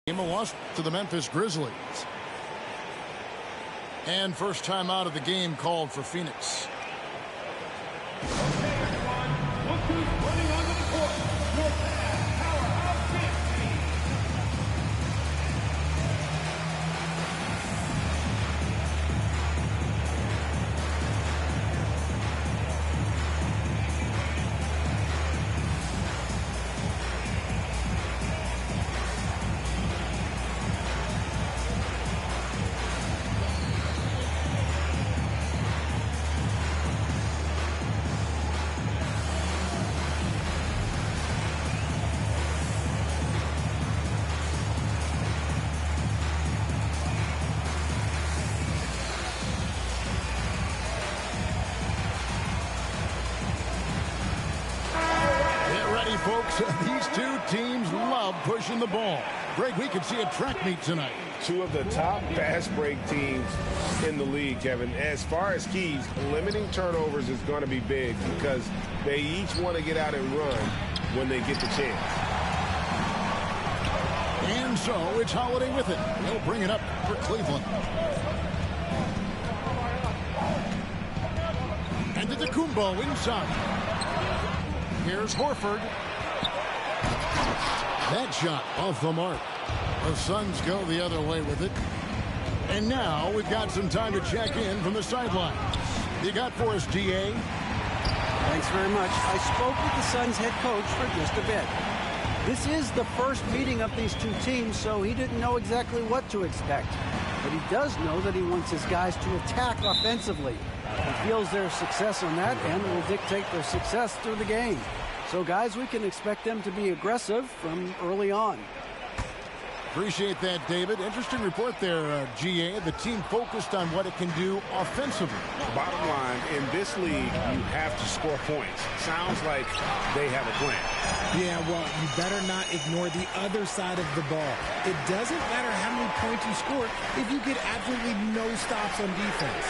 Game a loss to the Memphis Grizzlies. And first time out of the game called for Phoenix. Okay, everyone, look who's running onto the court. Your powerhouse dance team. Folks, these two teams love pushing the ball. Greg, we could see a track meet tonight. Two of the top fast break teams in the league, Kevin. As far as keys, limiting turnovers is going to be big because they each want to get out and run when they get the chance. And so it's Holiday with it. He'll bring it up for Cleveland. And to Antetokounmpo inside. Here's Horford. That shot off the mark. The Suns go the other way with it. And now we've got some time to check in from the sidelines. You got for us, DA? Thanks very much. I spoke with the Suns head coach for just a bit. This is the first meeting of these two teams, so he didn't know exactly what to expect. But he does know that he wants his guys to attack offensively. He feels their success on that end will dictate their success through the game. So, guys, we can expect them to be aggressive from early on. Appreciate that, David. Interesting report there, GA. The team focused on what it can do offensively. Bottom line, in this league, you have to score points. Sounds like they have a plan. Yeah, well, you better not ignore the other side of the ball. It doesn't matter how many points you score if you get absolutely no stops on defense.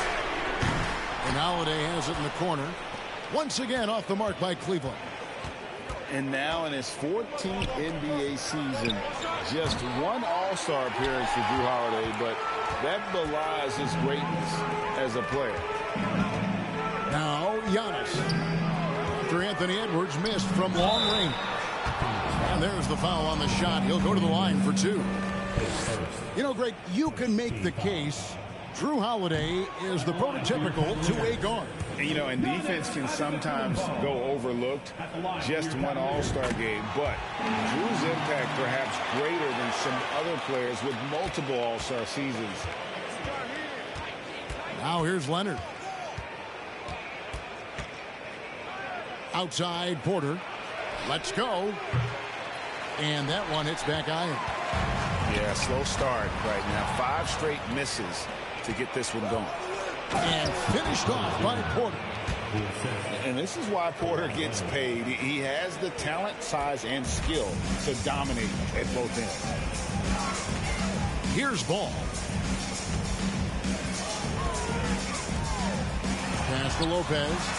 And Holiday has it in the corner. Once again off the mark by Cleveland. And now in his 14th NBA season, just one All-Star appearance for Jrue Holiday, but that belies his greatness as a player. Now Giannis. After Anthony Edwards missed from long range. And there's the foul on the shot. He'll go to the line for two. You know, Greg, you can make the case Jrue Holiday is the prototypical two-way guard. You know, and defense can sometimes go overlooked. Just one All-Star game, but Jrue's impact perhaps greater than some other players with multiple All-Star seasons. Now here's Leonard. Outside Porter. Let's go. And that one hits back iron. Yeah, slow start right now. 5 straight misses to get this one going. And finished off by Porter. And this is why Porter gets paid. He has the talent, size, and skill to dominate at both ends. Here's Ball. Pass to Lopez.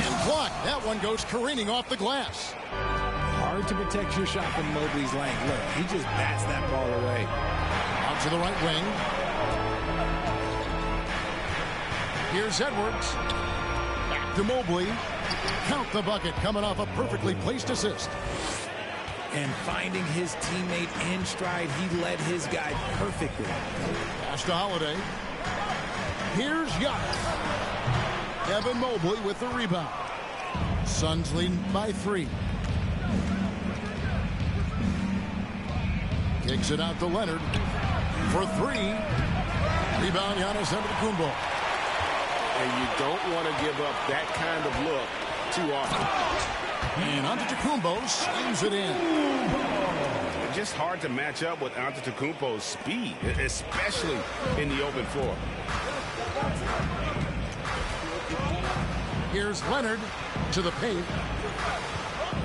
And blocked. That one goes careening off the glass. Hard to protect your shot from Mobley's length. Look, he just bats that ball away. Out to the right wing. Here's Edwards. Back to Mobley. Count the bucket coming off a perfectly placed assist. And finding his teammate in stride, he led his guy perfectly. Pass to Holiday. Here's Giannis. Evan Mobley with the rebound. Suns leading by 3. Kicks it out to Leonard for 3. Rebound, Giannis Antetokounmpo. And you don't want to give up that kind of look too often. And Antetokounmpo slams it in. Just hard to match up with Antetokounmpo's speed, especially in the open floor. Here's Leonard to the paint.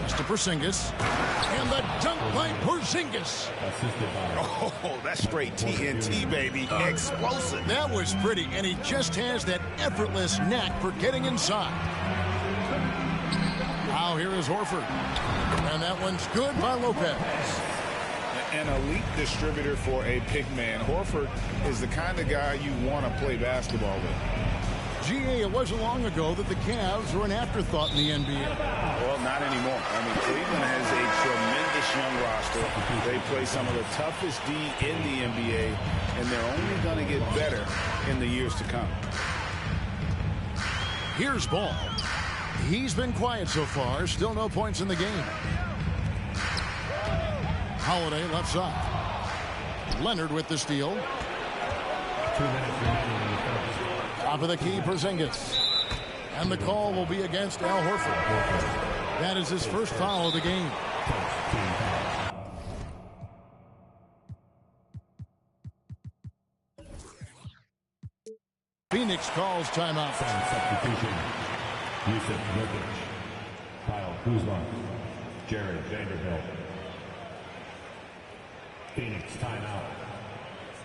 To Porzingis. And the dunk by Porzingis. Oh, that's straight TNT, baby. Explosive. That was pretty, and he just has that effortless knack for getting inside. Now here is Horford. And that one's good by Lopez. An elite distributor for a big man. Horford is the kind of guy you want to play basketball with. GA, it wasn't long ago that the Cavs were an afterthought in the NBA. Well, not anymore. I mean, Cleveland has a tremendous young roster. They play some of the toughest D in the NBA, and they're only going to get better in the years to come. Here's Ball. He's been quiet so far. Still no points in the game. Holiday left side. Leonard with the steal. 2 minutes remaining in the first. Top of the key, Porzingis. And the call will be against Al Horford. That is his first foul of the game. Phoenix calls timeout. Substitution. Yusuf Nurkic. Kyle Kuzma. Jared Vanderbilt. Phoenix timeout.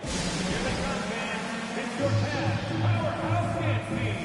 Here they come, man. It's your Cavs powerhouse dance team.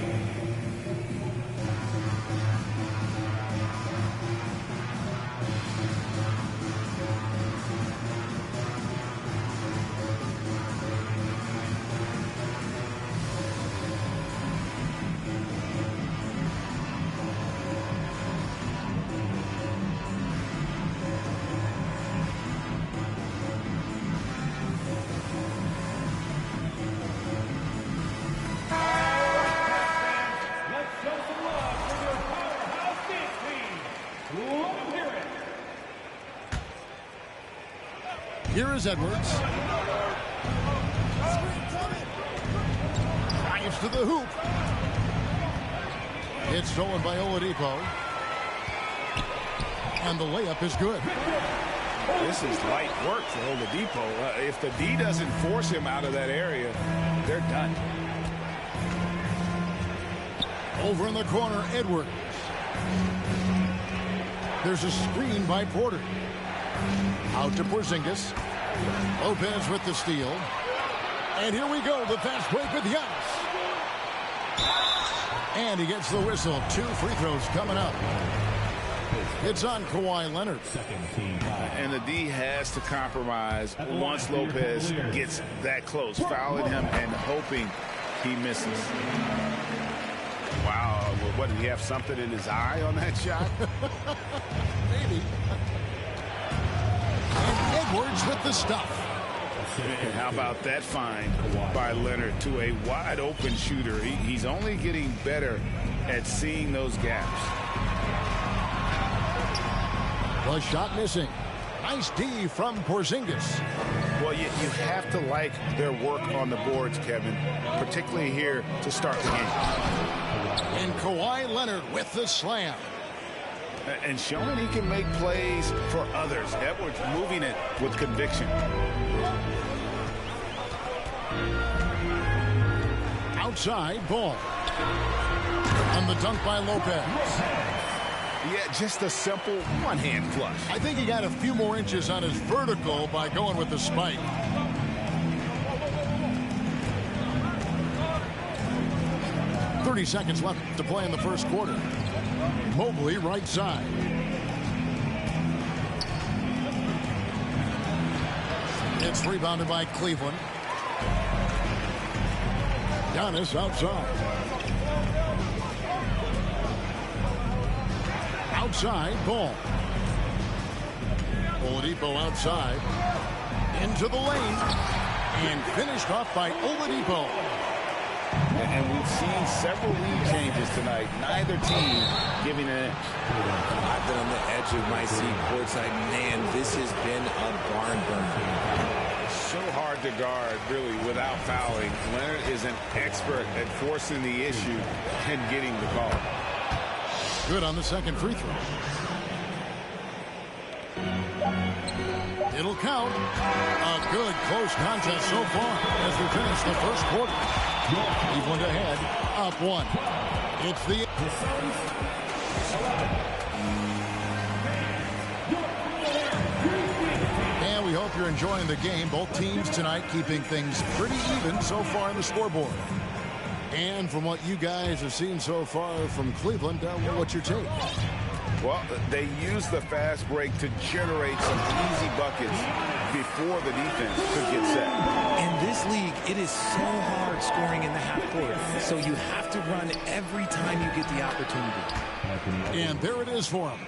Here is Edwards. Drives to the hoop. It's stolen by Oladipo. And the layup is good. This is light work for Oladipo. If the D doesn't force him out of that area, they're done. Over in the corner, Edwards. There's a screen by Porter. Out to Porzingis. Lopez with the steal. And here we go, the fast break with Giannis. And he gets the whistle. 2 free throws coming up. It's on Kawhi Leonard. And the D has to compromise once Lopez gets that close, fouling him and hoping he misses. Wow, what, did he have something in his eye on that shot? Maybe. And Edwards with the stuff. And how about that find by Leonard to a wide open shooter? He's only getting better at seeing those gaps. The shot missing. Nice D from Porzingis. Well, you have to like their work on the boards, Kevin, particularly here to start the game. And Kawhi Leonard with the slam. And showing he can make plays for others. Edwards moving it with conviction. Outside, Ball. And the dunk by Lopez. Yeah, just a simple one-hand flush. I think he got a few more inches on his vertical by going with the spike. .30 seconds left to play in the first quarter. Mobley right side. It's rebounded by Cleveland. Giannis outside. Outside, Ball. Oladipo outside. Into the lane. And finished off by Oladipo. And we've seen several lead changes tonight. Neither team giving an inch. I've been on the edge of my seat courtside. Man, this has been a barn burner. So hard to guard, really, without fouling. Leonard is an expert at forcing the issue and getting the call. Good on the second free throw. It'll count. A good close contest so far as we finish the first quarter. Cleveland ahead, up 1. It's the... And we hope you're enjoying the game. Both teams tonight keeping things pretty even so far on the scoreboard. And from what you guys have seen so far from Cleveland, what's your take? Well, they use the fast break to generate some easy buckets before the defense could get set. In this league, it is so hard scoring in the half court, so you have to run every time you get the opportunity. And there it is for him.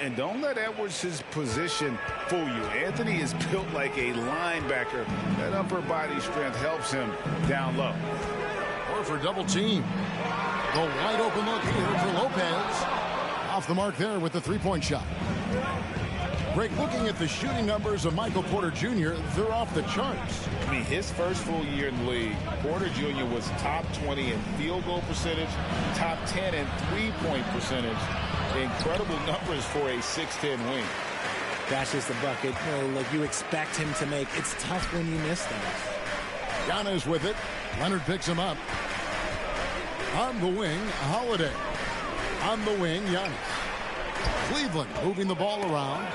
And don't let Edwards' position fool you. Anthony is built like a linebacker. That upper body strength helps him down low. Horford double team. The wide open look here for Lopez. Off the mark there with the three-point shot. Greg, looking at the shooting numbers of Michael Porter Jr., they're off the charts. I mean, his first full year in the league, Porter Jr. was top 20 in field goal percentage, top 10 in three-point percentage. Incredible numbers for a 6'10" wing. Dashes the bucket. Like you expect him to make. It's tough when you miss those. Giannis with it. Leonard picks him up. On the wing, Holiday. On the wing, Giannis. Cleveland moving the ball around.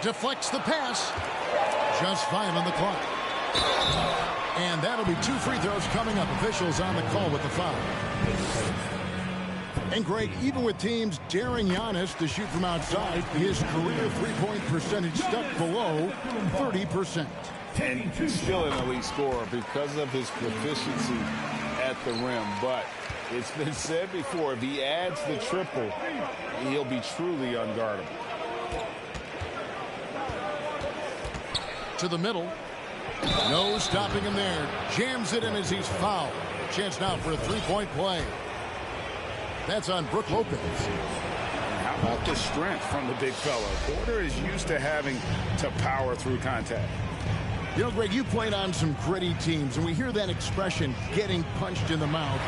Deflects the pass. Just 5 on the clock. And that'll be 2 free throws coming up. Officials on the call with the foul. And Greg, even with teams daring Giannis to shoot from outside, his career three-point percentage stuck below 30%. And still an elite scorer because of his proficiency at the rim. But it's been said before, if he adds the triple, he'll be truly unguardable. To the middle. No stopping him there. Jams it in as he's fouled. Chance now for a three-point play. That's on Brook Lopez. How about the strength from the big fella? Porter is used to having to power through contact. You know, Greg, you played on some gritty teams, and we hear that expression, getting punched in the mouth,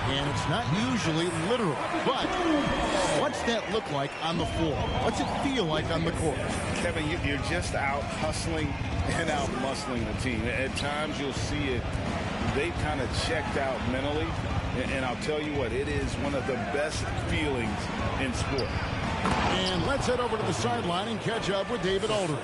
and it's not usually literal. But what's that look like on the floor? What's it feel like on the court? Kevin, you're just out hustling and out muscling the team. At times you'll see it. They kind of checked out mentally. And I'll tell you what, it is one of the best feelings in sport. And let's head over to the sideline and catch up with David Aldridge.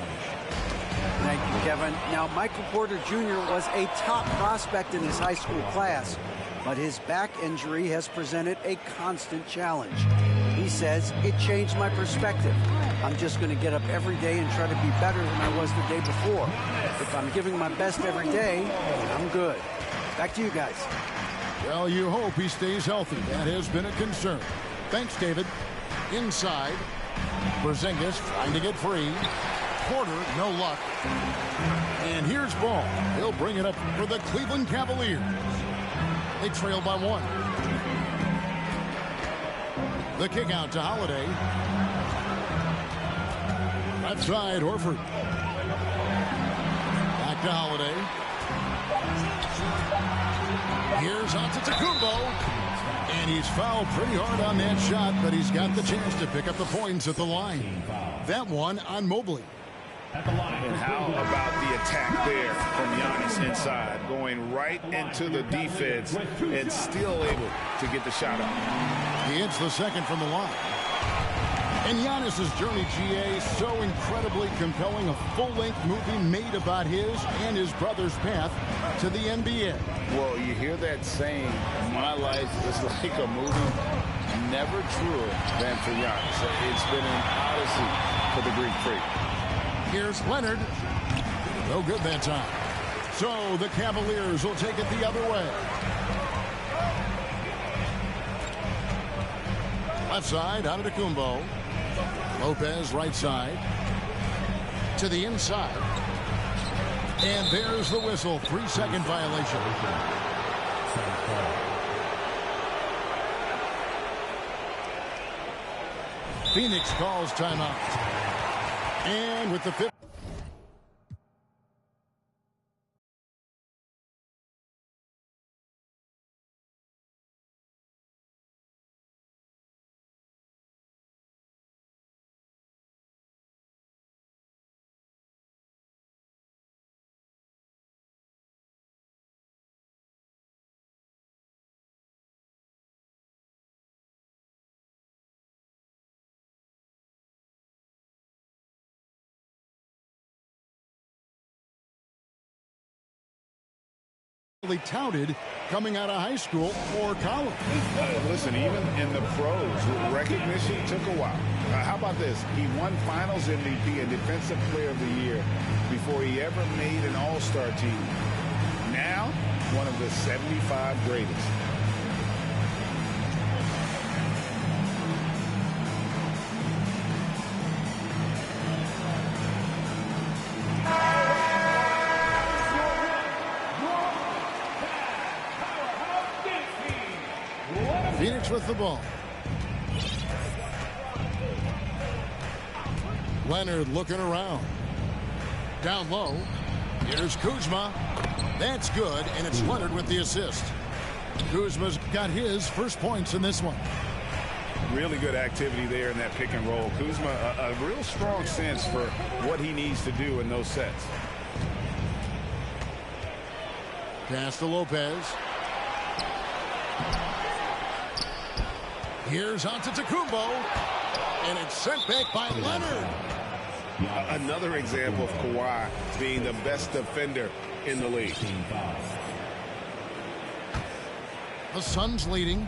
Thank you, Kevin. Now, Michael Porter Jr. was a top prospect in his high school class, but his back injury has presented a constant challenge. He says, it changed my perspective. I'm just going to get up every day and try to be better than I was the day before. If I'm giving my best every day, I'm good. Back to you guys. Well, you hope he stays healthy. That has been a concern. Thanks, David. Inside. Porzingis trying to get free. Porter, no luck. And here's Ball. He'll bring it up for the Cleveland Cavaliers. They trail by 1. The kick out to Holiday. Left side, Horford. Back to Holiday. Here's Antetokounmpo, and he's fouled pretty hard on that shot, but he's got the chance to pick up the points at the line. That one on Mobley. And how about the attack there from Giannis inside, going right into the defense and still able to get the shot up. He hits the second from the line. And Giannis's journey, GA, so incredibly compelling. A full-length movie made about his and his brother's path to the NBA. Well, you hear that saying, my life is like a movie. Never truer than for Giannis. It's been an odyssey for the Greek freak. Here's Leonard. No good that time. So the Cavaliers will take it the other way. Left side, Antetokounmpo. Lopez, right side. To the inside. And there's the whistle. 3-second violation. Phoenix calls timeout. And with the fifth. touted coming out of high school or college. Listen, even in the pros, recognition took a while. How about this? He won Finals MVP and Defensive Player of the Year before he ever made an All-Star team. Now, one of the 75 greatest. Phoenix with the ball. Leonard looking around. Down low. Here's Kuzma. That's good, and it's Leonard with the assist. Kuzma's got his first points in this one. Really good activity there in that pick and roll. Kuzma, a real strong sense for what he needs to do in those sets. Pass to Lopez. Here's Antetokounmpo, and it's sent back by Leonard. Another example of Kawhi being the best defender in the league. The Suns leading.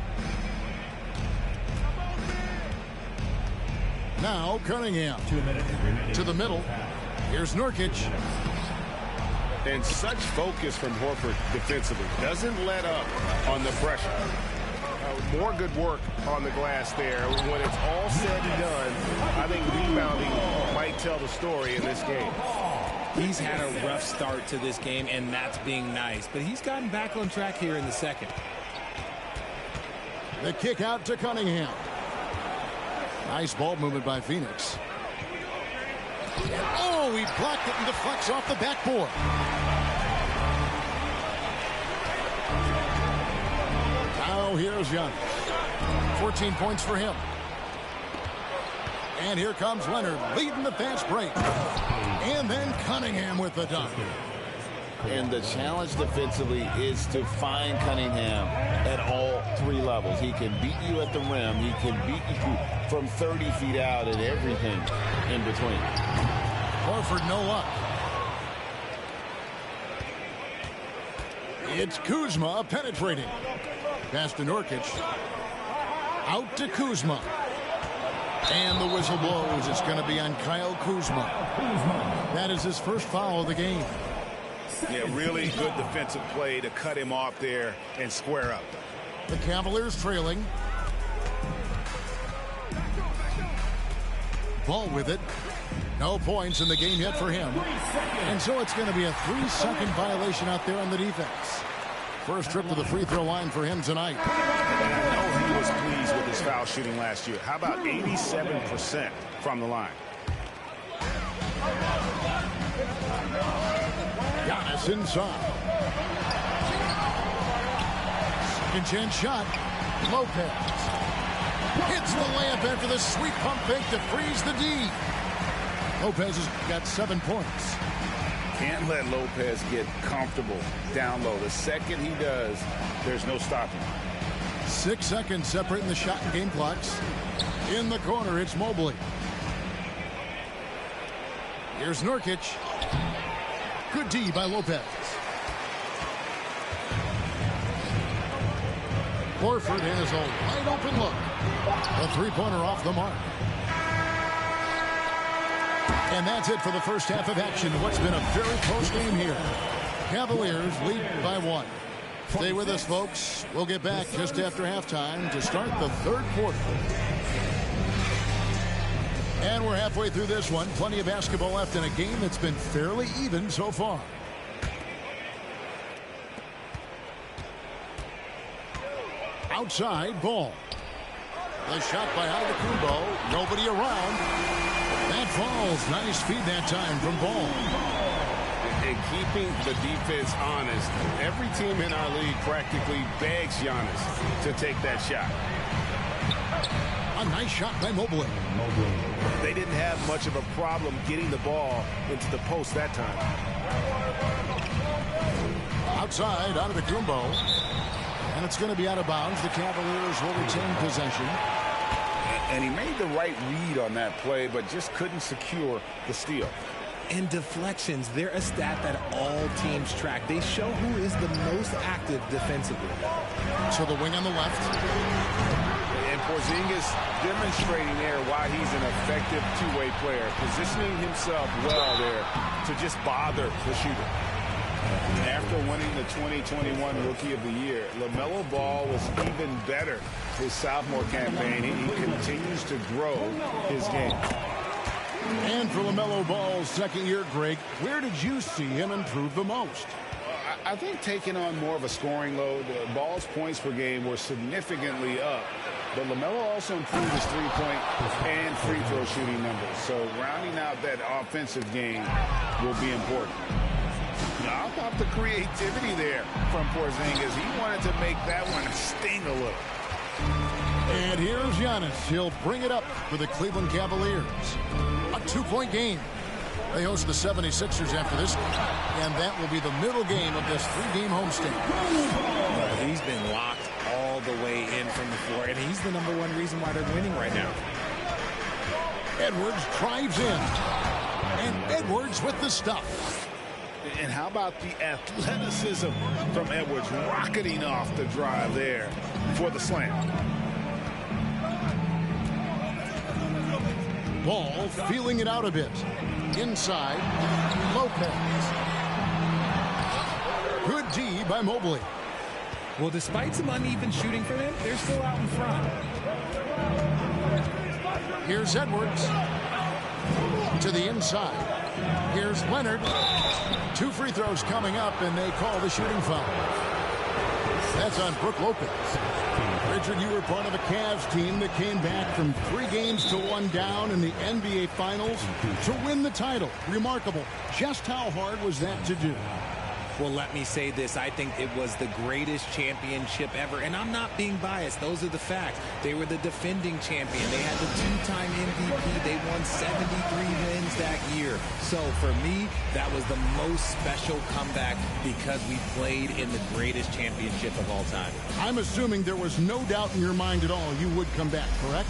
Now Cunningham to the middle. Here's Nurkic. And such focus from Horford defensively. Doesn't let up on the pressure. More good work on the glass there. When it's all said and done, I think rebounding might tell the story in this game. He's had a rough start to this game, and that's being nice. But he's gotten back on track here in the second. The kick out to Cunningham. Nice ball movement by Phoenix. Oh, he blocked it and deflects off the backboard. Now here's Giannis. 14 points for him. And here comes Leonard leading the fast break. And then Cunningham with the dunk. And the challenge defensively is to find Cunningham at all three levels. He can beat you at the rim. He can beat you from 30 feet out and everything in between. Horford no luck. It's Kuzma penetrating. Pass to Nurkic. Out to Kuzma. And the whistle blows. It's going to be on Kyle Kuzma. That is his first foul of the game. Yeah, really good defensive play to cut him off there and square up. The Cavaliers trailing. Ball with it. No points in the game yet for him. And so it's going to be a 3-second violation out there on the defense. First trip to the free throw line for him tonight. And I know he was pleased with his foul shooting last year. How about 87% from the line? Giannis inside. Second chance shot. Lopez hits the layup after the sweet pump fake to freeze the D. Lopez has got 7 points. Can't let Lopez get comfortable down low. The second he does, there's no stopping. 6 seconds separating the shot and game clocks. In the corner, it's Mobley. Here's Nurkic. Good D by Lopez. Horford has a wide open look. A three-pointer off the mark. And that's it for the first half of action. What's been a very close game here. Cavaliers lead by 1. Stay with us, folks. We'll get back just after halftime to start the third quarter. And we're halfway through this one. Plenty of basketball left in a game that's been fairly even so far. Outside ball. The shot by Antetokounmpo. Nobody around. That falls. Nice feed that time from Ball. And keeping the defense honest, every team in our league practically begs Giannis to take that shot. A nice shot by Mobley. They didn't have much of a problem getting the ball into the post that time. Outside, Antetokounmpo. And it's going to be out of bounds. The Cavaliers will retain possession. And he made the right read on that play, but just couldn't secure the steal. And deflections, they're a stat that all teams track. They show who is the most active defensively. To the wing on the left. And Porzingis demonstrating there why he's an effective two-way player, positioning himself well there to just bother the shooter. After winning the 2021 Rookie of the Year, LaMelo Ball was even better his sophomore campaign. He continues to grow his game. And for LaMelo Ball's second year, Greg, where did you see him improve the most? I think taking on more of a scoring load, Ball's points per game were significantly up. But LaMelo also improved his three-point and free throw shooting numbers. So rounding out that offensive game will be important. How about the creativity there from Porzingis? He wanted to make that one sting a little. And here's Giannis. He'll bring it up for the Cleveland Cavaliers. A 2-point game. They host the 76ers after this, and that will be the middle game of this 3-game homestand. He's been locked all the way in from the floor, and he's the #1 reason why they're winning right now. Edwards drives in, and Edwards with the stuff. And how about the athleticism from Edwards rocketing off the drive there for the slam. Ball feeling it out a bit. Inside, Lopez. Good D by Mobley. Well, despite some uneven shooting for them, they're still out in front. Here's Edwards. To the inside. Here's Leonard. 2 free throws coming up, and they call the shooting foul. That's on Brook Lopez. Richard, you were part of a Cavs team that came back from 3 games to 1 down in the NBA Finals to win the title. Remarkable. Just how hard was that to do? Well, let me say this. I think it was the greatest championship ever. And I'm not being biased. Those are the facts. They were the defending champion. They had the 2-time MVP. They won 73 wins that year. So for me, that was the most special comeback because we played in the greatest championship of all time. I'm assuming there was no doubt in your mind at all you would come back, correct?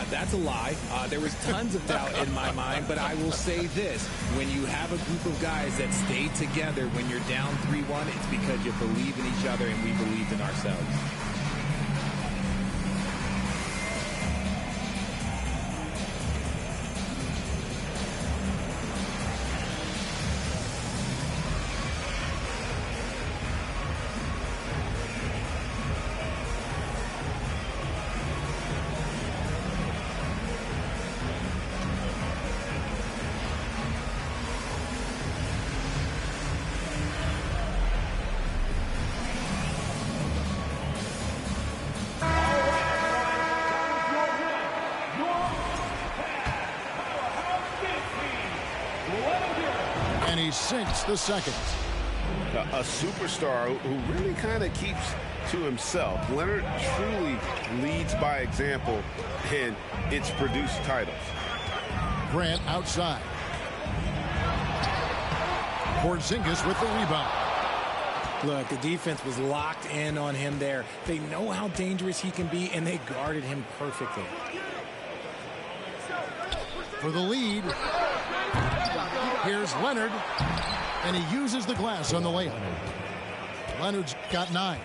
That's a lie. There was tons of doubt in my mind, but I will say this. When you have a group of guys that stay together when you're down 3-1, it's because you believe in each other and we believed in ourselves. And he sinks the second. A superstar who really kind of keeps to himself. Leonard truly leads by example, and it's produced titles. Grant outside. Porzingis with the rebound. Look, the defense was locked in on him there. They know how dangerous he can be, and they guarded him perfectly. For the lead, here's Leonard, and he uses the glass on the layup. Leonard's got 9.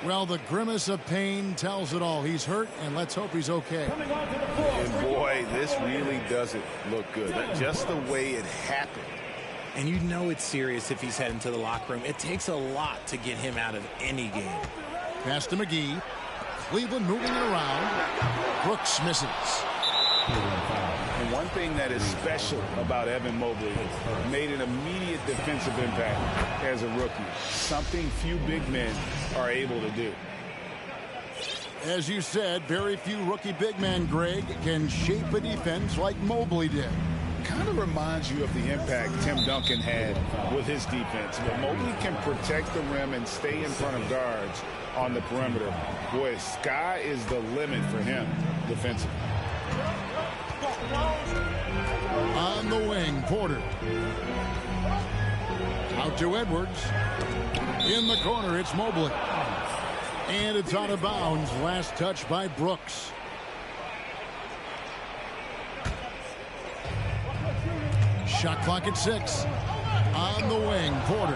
Well, the grimace of pain tells it all. He's hurt, and let's hope he's okay. And boy, this really doesn't look good. Just the way it happened. And you know it's serious if he's heading to the locker room. It takes a lot to get him out of any game. Pass to McGee. Cleveland moving it around. Brooks misses. And one thing that is special about Evan Mobley made an immediate defensive impact as a rookie. Something few big men are able to do. As you said, very few rookie big men, Greg, can shape a defense like Mobley did. Kind of reminds you of the impact Tim Duncan had with his defense. But Mobley can protect the rim and stay in front of guards on the perimeter. Boy, sky is the limit for him defensively. On the wing, Porter. Out to Edwards. In the corner, it's Mobley. And it's out of bounds. Last touch by Brooks. Shot clock at 6. On the wing, Porter.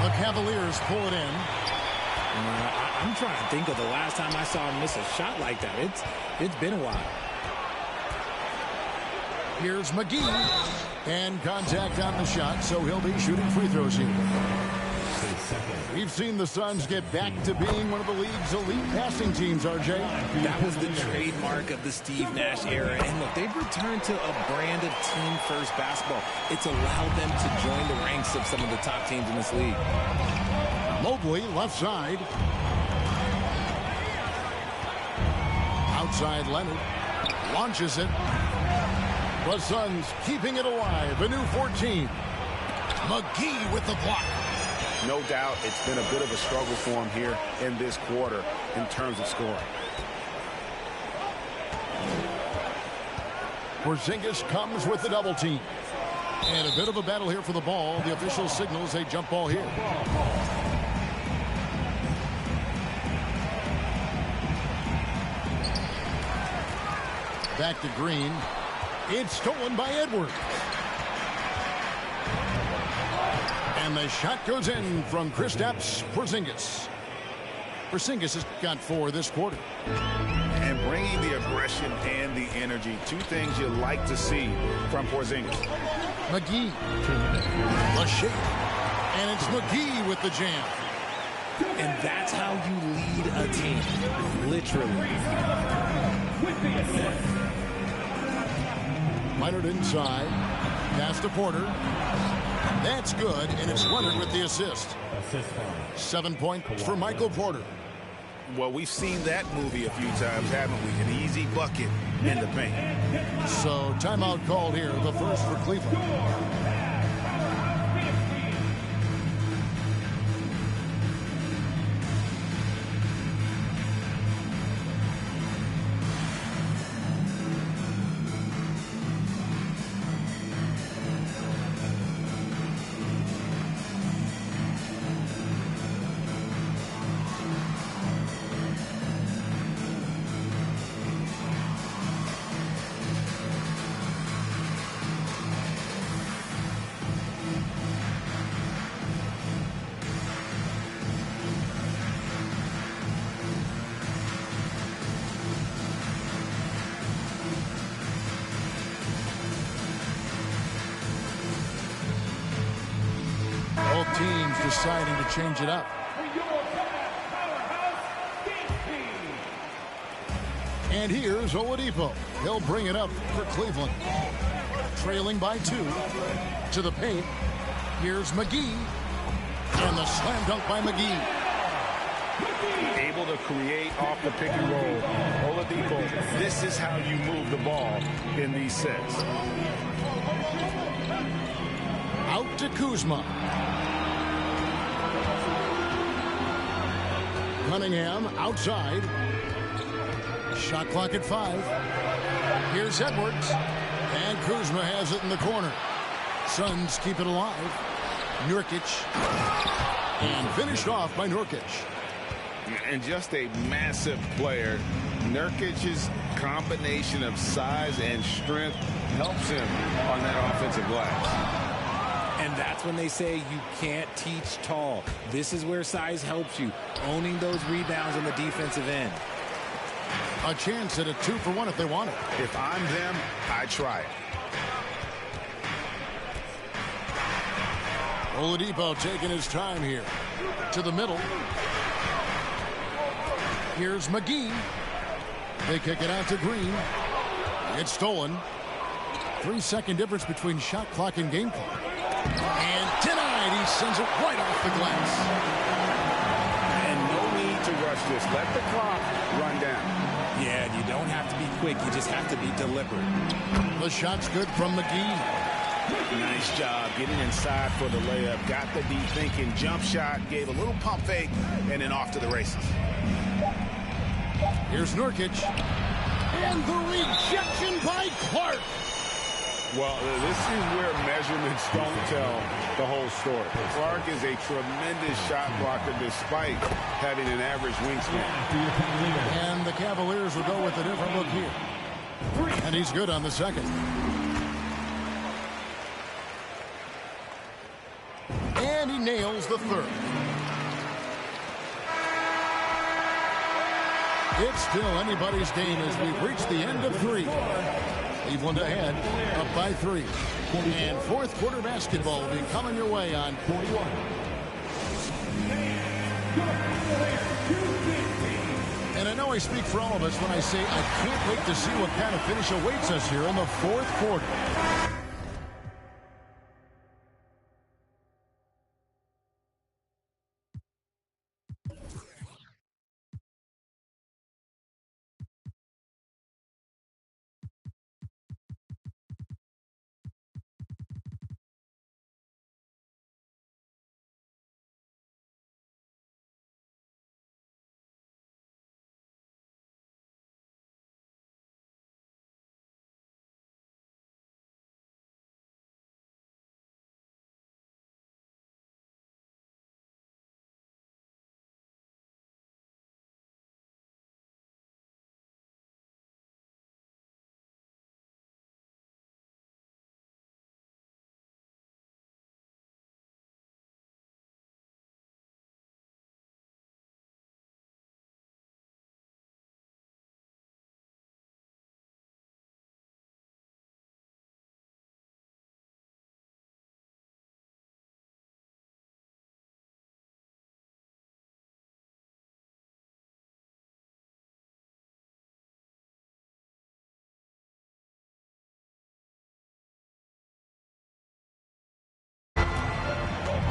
The Cavaliers pull it in. I'm trying to think of the last time I saw him miss a shot like that. It's been a while. Here's McGee. And contact on the shot, so he'll be shooting free throws here. We've seen the Suns get back to being one of the league's elite passing teams, RJ. That was the trademark of the Steve Nash era. And look, they've returned to a brand of team-first basketball. It's allowed them to join the ranks of some of the top teams in this league. Mobley, left side. Outside Leonard. Launches it. The Suns keeping it alive. A new 14. McGee with the block. No doubt it's been a bit of a struggle for him here in this quarter in terms of scoring. Porzingis comes with the double team. And a bit of a battle here for the ball. The official signals a jump ball here. Back to Green. It's stolen by Edwards. And the shot goes in from Kristaps Porzingis. Porzingis has got 4 this quarter. And bringing the aggression and the energy, 2 things you like to see from Porzingis. McGee. The shake. And it's McGee with the jam. And that's how you lead a team. Literally. Leonard inside. Pass to Porter. That's good, and it's Leonard with the assist. 7 points for Michael Porter. Well, we've seen that movie a few times, haven't we? An easy bucket in the paint. So timeout called here, the first for Cleveland. Teams deciding to change it up. And here's Oladipo. He'll bring it up for Cleveland. Trailing by 2 to the paint. Here's McGee. And the slam dunk by McGee. Able to create off the pick and roll. Oladipo, this is how you move the ball in these sets. Out to Kuzma. Cunningham outside. Shot clock at 5. Here's Edwards. And Kuzma has it in the corner. Suns keep it alive. Nurkic. And finished off by Nurkic. And just a massive player. Nurkic's combination of size and strength helps him on that offensive glass. And that's when they say you can't teach tall. This is where size helps you, owning those rebounds on the defensive end. A chance at a 2-for-1 if they want it. If I'm them, I try it. Oladipo taking his time here. To the middle. Here's McGee. They kick it out to Green. It's stolen. 3-second difference between shot clock and game clock. And denied. He sends it right off the glass. And no need to rush this. Let the clock run down. Yeah, you don't have to be quick. You just have to be deliberate. The shot's good from McGee. Nice job getting inside for the layup. Got the deep thinking jump shot. Gave a little pump fake. And then off to the races. Here's Nurkic. And the rejection by Clark. Well, this is where measurements don't tell the whole story. Clark is a tremendous shot blocker despite having an average wingspan. And the Cavaliers will go with a different look here. And he's good on the second. And he nails the third. It's still anybody's game as we've reached the end of 3. Cleveland ahead, up by 3. And fourth quarter basketball will be coming your way on 41. And I know I speak for all of us when I say I can't wait to see what kind of finish awaits us here in the fourth quarter.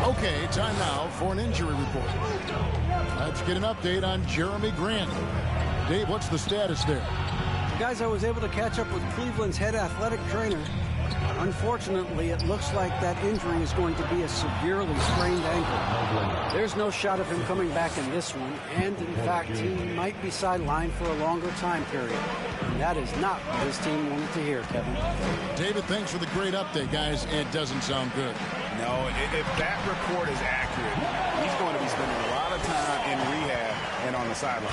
Okay, time now for an injury report. Let's get an update on Jeremy Grant. Dave, what's the status there? Guys, I was able to catch up with Cleveland's head athletic trainer. Unfortunately, it looks like that injury is going to be a severely sprained ankle. There's no shot of him coming back in this one, and in fact, he might be sidelined for a longer time period. And that is not what his team wanted to hear, Kevin. David, thanks for the great update, guys. It doesn't sound good. No, if that report is accurate, he's going to be spending a lot of time in rehab and on the sideline.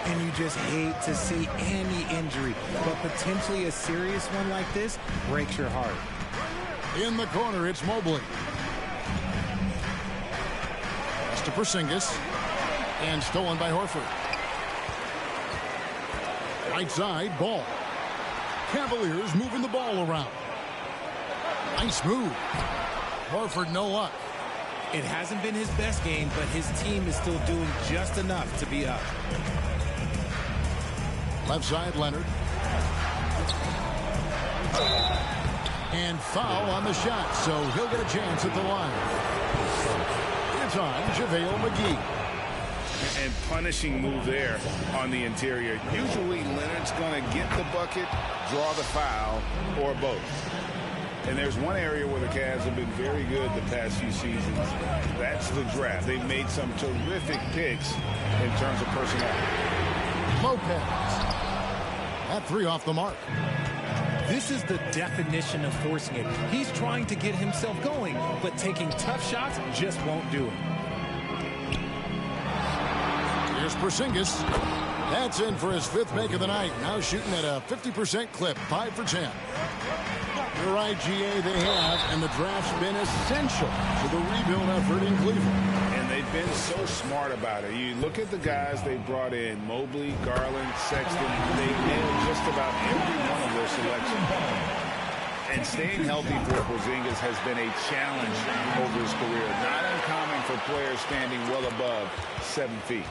And you just hate to see any injury, but potentially a serious one like this breaks your heart. In the corner, it's Mobley. Pass to Porzingis. And stolen by Horford. Right side, Ball. Cavaliers moving the ball around. Nice move. Horford, no luck. It hasn't been his best game, but his team is still doing just enough to be up. Left side, Leonard. And foul on the shot, so he'll get a chance at the line. It's on JaVale McGee. And punishing move there on the interior. Usually Leonard's going to get the bucket, draw the foul, or both. And there's one area where the Cavs have been very good the past few seasons. That's the draft. They've made some terrific picks in terms of personnel. Lopez. That three off the mark. This is the definition of forcing it. He's trying to get himself going, but taking tough shots just won't do it. Here's Porzingis. That's in for his fifth make of the night. Now shooting at a 50% clip, 5 for 10. You're right, GA, they have, and the draft's been essential to the rebuild effort in Cleveland. And they've been so smart about it. You look at the guys they brought in, Mobley, Garland, Sexton. They nailed just about every one of their selections. And staying healthy for Porzingis has been a challenge over his career. Not uncommon for players standing well above 7 feet.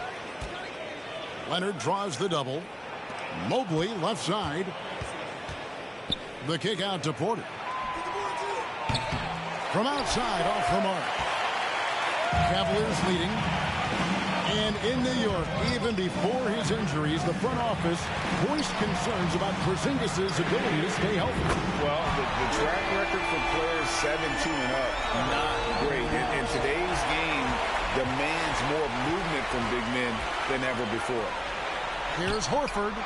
Leonard draws the double. Mobley, left side. The kick out to Porter. From outside, off the mark. Cavaliers leading. And in New York, even before his injuries, the front office voiced concerns about Porzingis' ability to stay healthy. Well, the track record for players 17 and up, not great. And today's game demands more movement from big men than ever before. Here's Horford.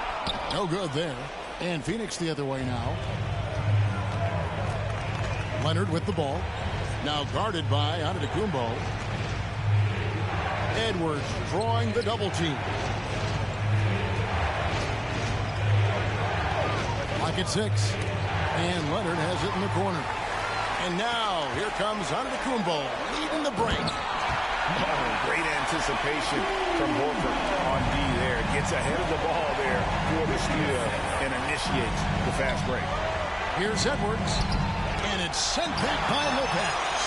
No good there. And Phoenix the other way now. Leonard with the ball. Now guarded by Antetokounmpo. Edwards drawing the double team. Clock at 6. And Leonard has it in the corner. And now, here comes Antetokounmpo leading the break. Oh, great anticipation from Horford on D there. Gets ahead of the ball there for the steal and initiates the fast break. Here's Edwards, and it's sent back by Lopez.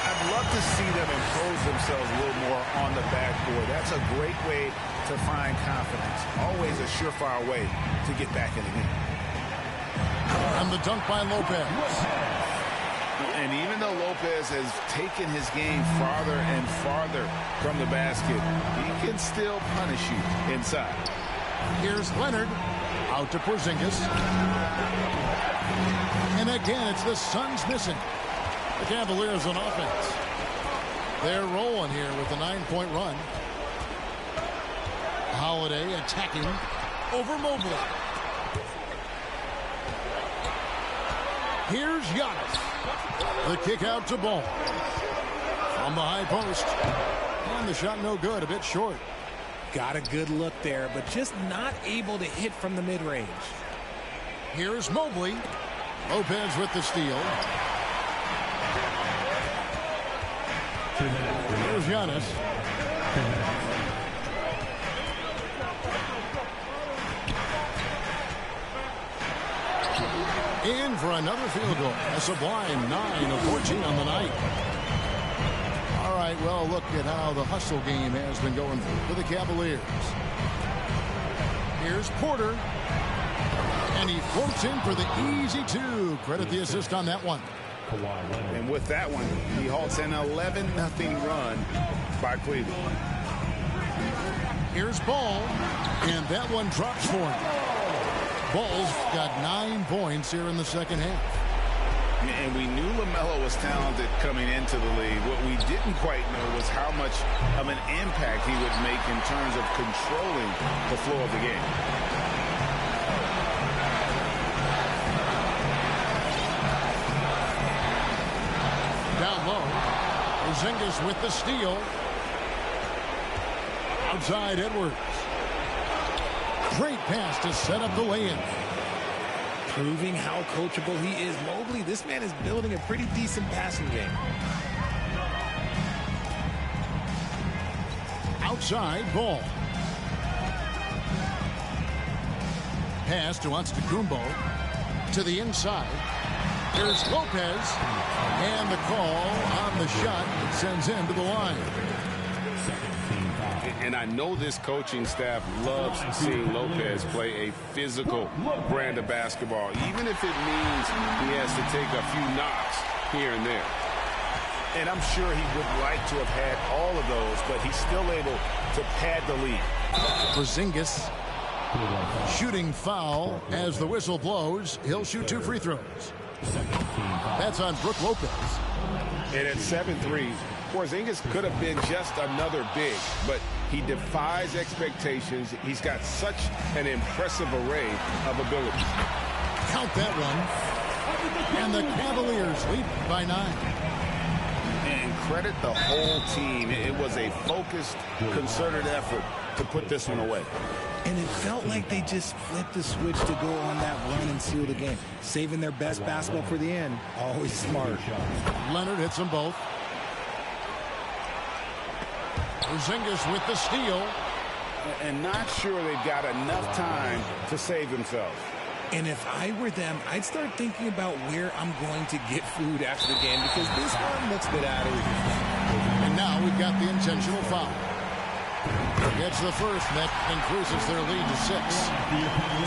I'd love to see them impose themselves a little more on the backboard. That's a great way to find confidence. Always a surefire way to get back in the game. And the dunk by Lopez. And even though Lopez has taken his game farther and farther from the basket, he can still punish you inside. Here's Leonard. Out to Porzingis. And again, it's the Suns missing. The Cavaliers on offense. They're rolling here with a 9-point run. Holiday attacking over Mobley. Here's Giannis. The kick out to Ball. From the high post. And the shot no good, a bit short. Got a good look there, but just not able to hit from the mid-range. Here's Mobley. Lopez with the steal. Here's Giannis. In for another field goal. A sublime 9 of 14 on the night. All right, well, look at how the hustle game has been going for the Cavaliers. Here's Porter. And he floats in for the easy 2. Credit the assist on that one. And with that one, he halts an 11-0 run by Cleveland. Here's Ball. And that one drops for him. Ball's got 9 points here in the second half. And we knew LaMelo was talented coming into the league. What we didn't quite know was how much of an impact he would make in terms of controlling the flow of the game. Down low. Porzingis with the steal. Outside Edwards. Great pass to set up the lay-in. Proving how coachable he is. Mobley, this man is building a pretty decent passing game. Outside Ball. Pass to Antetokounmpo. To the inside. Here's Lopez. And the call on the shot that sends him to the line. And I know this coaching staff loves seeing Lopez play a physical brand of basketball, even if it means he has to take a few knocks here and there. And I'm sure he would like to have had all of those, but he's still able to pad the lead. Porzingis shooting foul as the whistle blows. He'll shoot 2 free throws. That's on Brook Lopez. And at 7-3, Porzingis could have been just another big, but he defies expectations. He's got such an impressive array of ability. Count that one. And the Cavaliers lead by 9. And credit the whole team. It was a focused, concerted effort to put this one away. And it felt like they just flipped the switch to go on that run and seal the game. Saving their best basketball for the end. Always smart. Leonard hits them both. Porzingis with the steal. And not sure they've got enough time to save themselves. And if I were them, I'd start thinking about where I'm going to get food after the game because this one looks a bit out of reach. And now we've got the intentional foul. Gets the first, that increases their lead to 6.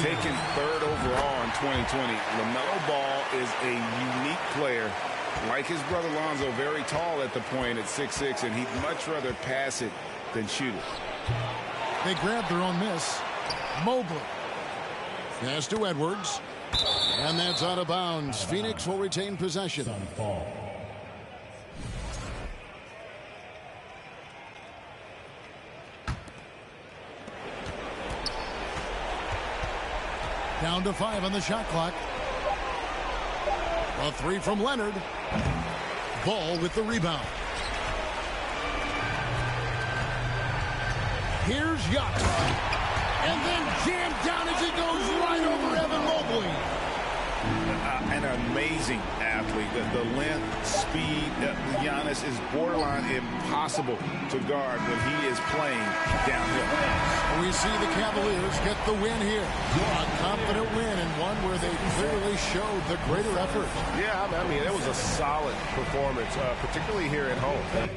Taken 3rd overall in 2020, LaMelo Ball is a unique player. Like his brother Lonzo, very tall at the point at 6'6", and he'd much rather pass it than shoot it. They grab their own miss. Mobley. Pass to Edwards. And that's out of bounds. Phoenix will retain possession. Down to 5 on the shot clock. A 3 from Leonard. Ball with the rebound. Here's Giannis. And then jammed down as he goes right over Evan Mobley. an amazing athlete. The length, speed, Giannis is borderline impossible to guard when he is playing downhill. We see the Cavaliers get the win here. A confident win and one where they clearly showed the greater effort. Yeah, I mean, it was a solid performance, particularly here at home.